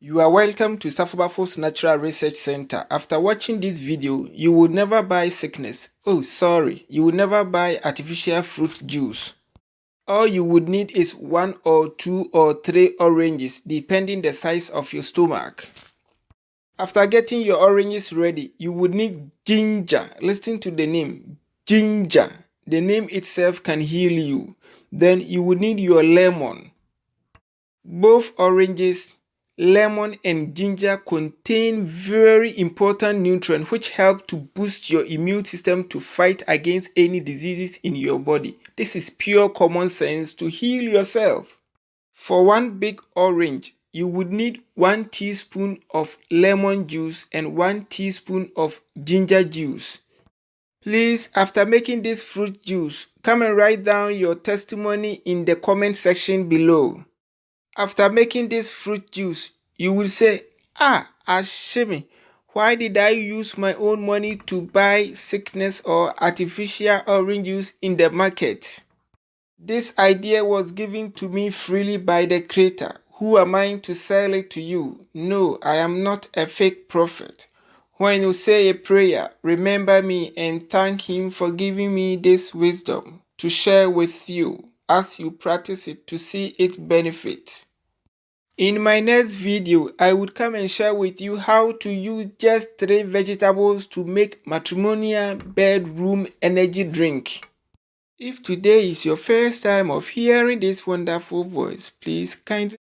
You are welcome to Safubafo's Natural Research Center. After watching this video, you would never buy sickness. You would never buy artificial fruit juice. All you would need is 1 or 2 or 3 oranges, depending the size of your stomach. After getting your oranges ready, you would need ginger. Listen to the name, ginger. The name itself can heal you. Then you would need your lemon. Both oranges, lemon and ginger contain very important nutrients which help to boost your immune system to fight against any diseases in your body. This is pure common sense to heal yourself. For one big orange, you would need 1 teaspoon of lemon juice and 1 teaspoon of ginger juice. Please, after making this fruit juice, come and write down your testimony in the comment section below. After making this fruit juice, you will say, Ashimi, why did I use my own money to buy sickness or artificial orange juice in the market? This idea was given to me freely by the Creator. Who am I to sell it to you? No, I am not a fake prophet. When you say a prayer, remember me and thank Him for giving me this wisdom to share with you as you practice it to see its benefits. In my next video, I would come and share with you how to use just 3 vegetables to make matrimonial bedroom energy drink. If today is your first time of hearing this wonderful voice, please kindly